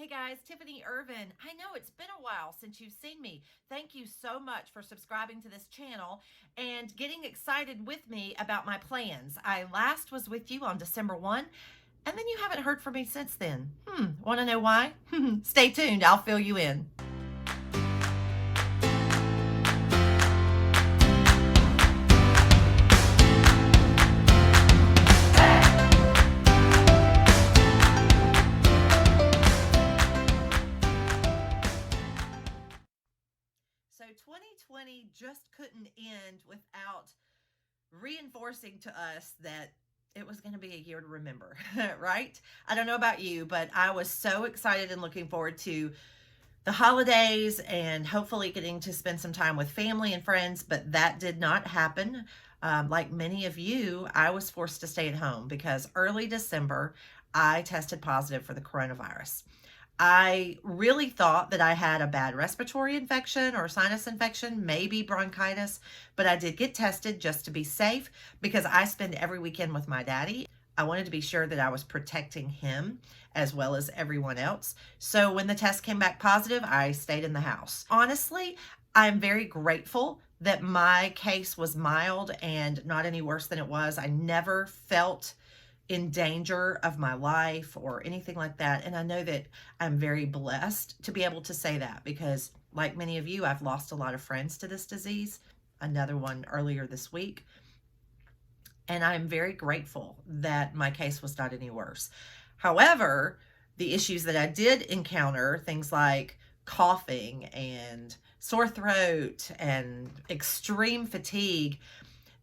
Hey guys, Tiffany Ervin. I know it's been a while since you've seen me. Thank you so much for subscribing to this channel and getting excited with me about my plans. I last was with you on December 1, and then you haven't heard from me since then. Want to know why? Stay tuned, I'll fill you in. So 2020 just couldn't end without reinforcing to us that it was going to be a year to remember, right? I don't know about you, but I was so excited and looking forward to the holidays and hopefully getting to spend some time with family and friends, but that did not happen. Like many of you, I was forced to stay at home because early December, I tested positive for the coronavirus. I really thought that I had a bad respiratory infection or sinus infection, maybe bronchitis, but I did get tested just to be safe because I spend every weekend with my daddy. I wanted to be sure that I was protecting him as well as everyone else. So when the test came back positive, I stayed in the house. Honestly, I'm very grateful that my case was mild and not any worse than it was. I never felt in danger of my life or anything like that. And I know that I'm very blessed to be able to say that because, like many of you, I've lost a lot of friends to this disease, another one earlier this week. And I'm very grateful that my case was not any worse. However, the issues that I did encounter, things like coughing and sore throat and extreme fatigue,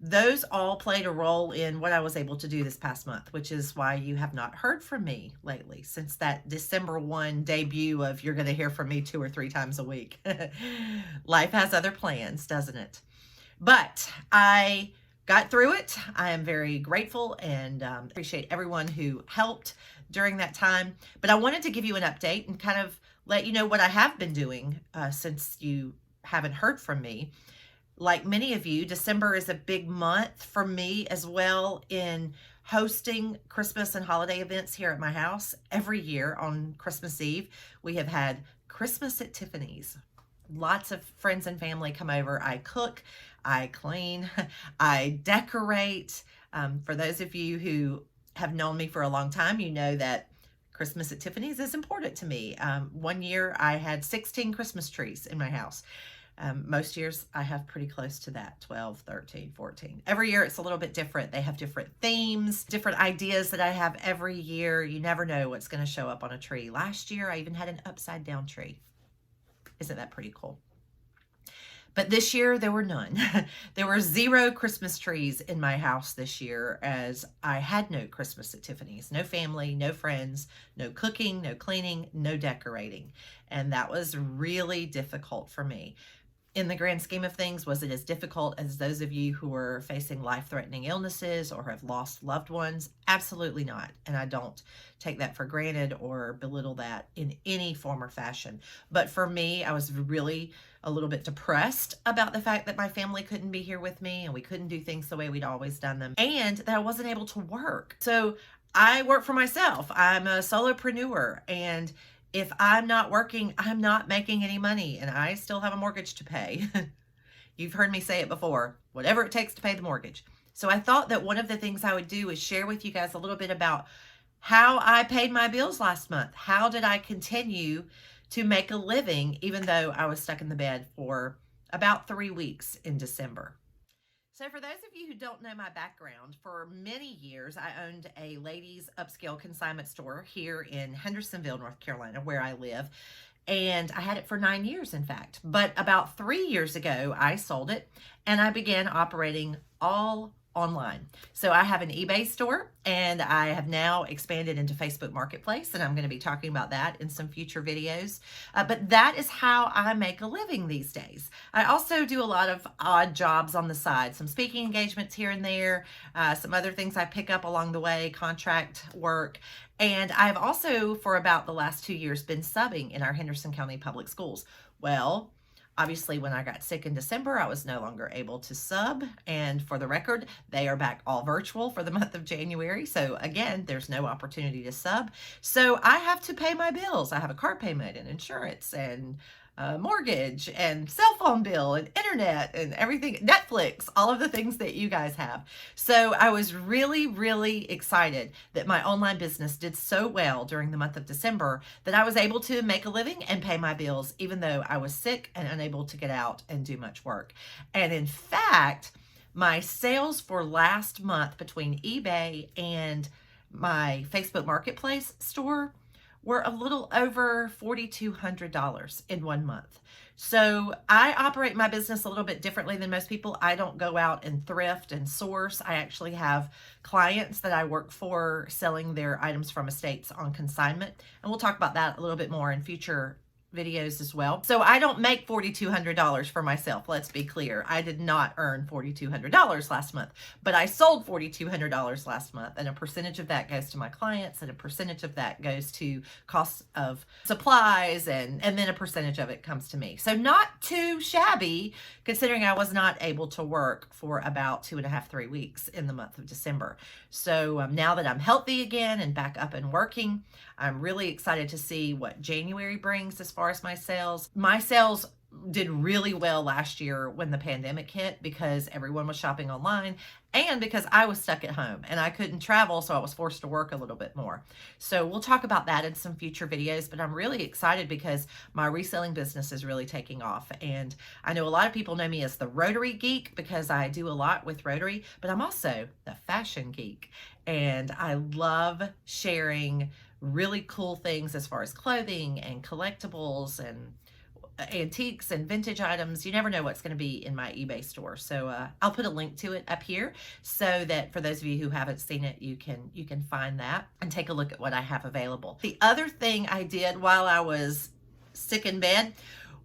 those all played a role in what I was able to do this past month, which is why you have not heard from me lately since that December 1 debut of you're going to hear from me 2 or 3 times a week. Life has other plans, doesn't it? But I got through it. I am very grateful and appreciate everyone who helped during that time. But I wanted to give you an update and kind of let you know what I have been doing since you haven't heard from me. Like many of you, December is a big month for me as well in hosting Christmas and holiday events here at my house. Every year on Christmas Eve, we have had Christmas at Tiffany's. Lots of friends and family come over. I cook, I clean, I decorate. For those of you who have known me for a long time, you know that Christmas at Tiffany's is important to me. One year I had 16 Christmas trees in my house. Most years I have pretty close to that, 12, 13, 14. Every year it's a little bit different. They have different themes, different ideas that I have every year. You never know what's going to show up on a tree. Last year I even had an upside down tree. Isn't that pretty cool? But this year there were none. There were 0 Christmas trees in my house this year as I had no Christmas at Tiffany's. No family, no friends, no cooking, no cleaning, no decorating. And that was really difficult for me. In the grand scheme of things, was it as difficult as those of you who are facing life-threatening illnesses or have lost loved ones? Absolutely not. And I don't take that for granted or belittle that in any form or fashion. But for me, I was really a little bit depressed about the fact that my family couldn't be here with me and we couldn't do things the way we'd always done them and that I wasn't able to work. So I work for myself. I'm a solopreneur, and if I'm not working, I'm not making any money, and I still have a mortgage to pay. You've heard me say it before, whatever it takes to pay the mortgage. So I thought that one of the things I would do is share with you guys a little bit about how I paid my bills last month. How did I continue to make a living even though I was stuck in the bed for about 3 weeks in December? So for those of you who don't know my background, for many years, I owned a ladies upscale consignment store here in Hendersonville, North Carolina, where I live. And I had it for 9 years, in fact. But about 3 years ago, I sold it and I began operating all online. So I have an eBay store and I have now expanded into Facebook Marketplace, and I'm going to be talking about that in some future videos. But that is how I make a living these days. I also do a lot of odd jobs on the side, some speaking engagements here and there, some other things I pick up along the way, contract work. And I've also, for about the last 2 years, been subbing in our Henderson County Public Schools. Well, Obviously, when I got sick in December, I was no longer able to sub. And for the record, they are back all virtual for the month of January. So again, there's no opportunity to sub. So I have to pay my bills. I have a car payment and insurance and mortgage and cell phone bill and internet and everything, Netflix, all of the things that you guys have. So I was really, really excited that my online business did so well during the month of December that I was able to make a living and pay my bills, even though I was sick and unable to get out and do much work. And in fact, my sales for last month between eBay and my Facebook Marketplace store were a little over $4,200 in 1 month. So I operate my business a little bit differently than most people. I don't go out and thrift and source. I actually have clients that I work for selling their items from estates on consignment. And we'll talk about that a little bit more in future videos as well. So I don't make $4,200 for myself. Let's be clear. I did not earn $4,200 last month, but I sold $4,200 last month, and a percentage of that goes to my clients, and a percentage of that goes to costs of supplies, and then a percentage of it comes to me. So not too shabby, considering I was not able to work for about 2.5, 3 weeks in the month of December. So now that I'm healthy again and back up and working, I'm really excited to see what January brings as far as my sales. My sales did really well last year when the pandemic hit because everyone was shopping online and because I was stuck at home and I couldn't travel, so I was forced to work a little bit more. So we'll talk about that in some future videos, but I'm really excited because my reselling business is really taking off. And I know a lot of people know me as the Rotary Geek because I do a lot with Rotary, but I'm also the Fashion Geek. And I love sharing really cool things as far as clothing and collectibles and antiques and vintage items. You never know what's going to be in my eBay store. So I'll put a link to it up here so that for those of you who haven't seen it, you can find that and take a look at what I have available. The other thing I did while I was sick in bed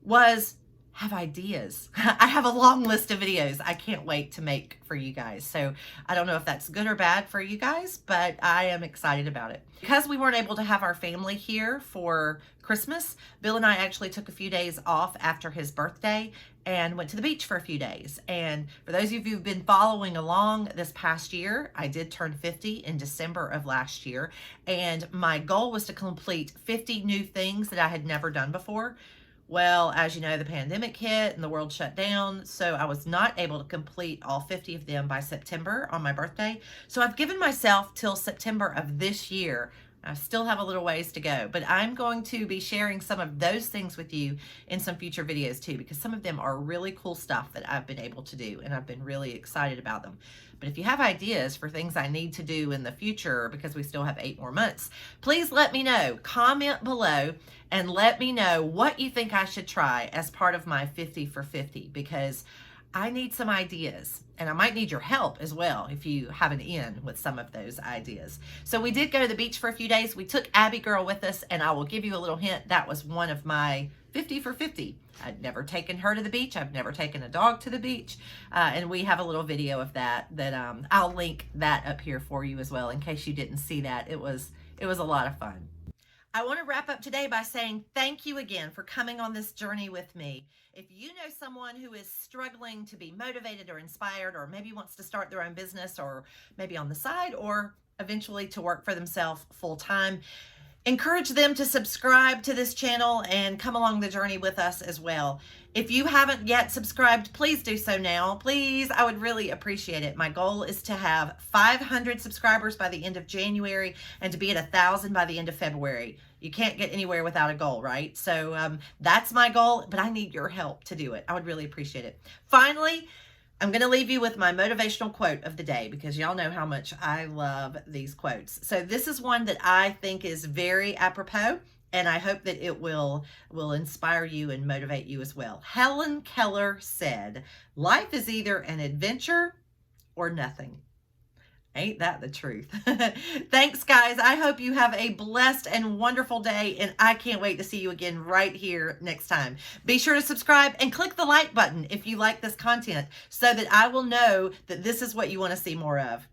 was have ideas. I have a long list of videos I can't wait to make for you guys. So I don't know if that's good or bad for you guys, but I am excited about it. Because we weren't able to have our family here for Christmas, Bill and I actually took a few days off after his birthday and went to the beach for a few days. And for those of you who've been following along this past year, I did turn 50 in December of last year. And my goal was to complete 50 new things that I had never done before. Well, as you know, the pandemic hit and the world shut down, so I was not able to complete all 50 of them by September on my birthday. So I've given myself till September of this year. I still have a little ways to go, but I'm going to be sharing some of those things with you in some future videos too, because some of them are really cool stuff that I've been able to do, and I've been really excited about them. But if you have ideas for things I need to do in the future, because we still have 8 more months, please let me know. Comment below and let me know what you think I should try as part of my 50 for 50, because I need some ideas, and I might need your help as well if you have an in with some of those ideas. So we did go to the beach for a few days. We took Abby girl with us, and I will give you a little hint. That was one of my 50 for 50. I'd never taken her to the beach. I've never taken a dog to the beach. And we have a little video of that I'll link that up here for you as well in case you didn't see that. It was a lot of fun. I want to wrap up today by saying thank you again for coming on this journey with me. If you know someone who is struggling to be motivated or inspired, or maybe wants to start their own business, or maybe on the side, or eventually to work for themselves full time, encourage them to subscribe to this channel and come along the journey with us as well. If you haven't yet subscribed, please do so now. Please, I would really appreciate it. My goal is to have 500 subscribers by the end of January and to be at 1,000 by the end of February. You can't get anywhere without a goal, right? So that's my goal, but I need your help to do it. I would really appreciate it. Finally, I'm going to leave you with my motivational quote of the day, because y'all know how much I love these quotes. So this is one that I think is very apropos, and I hope that it will inspire you and motivate you as well. Helen Keller said, "Life is either an adventure or nothing." Ain't that the truth? Thanks, guys. I hope you have a blessed and wonderful day, and I can't wait to see you again right here next time. Be sure to subscribe and click the like button if you like this content so that I will know that this is what you want to see more of.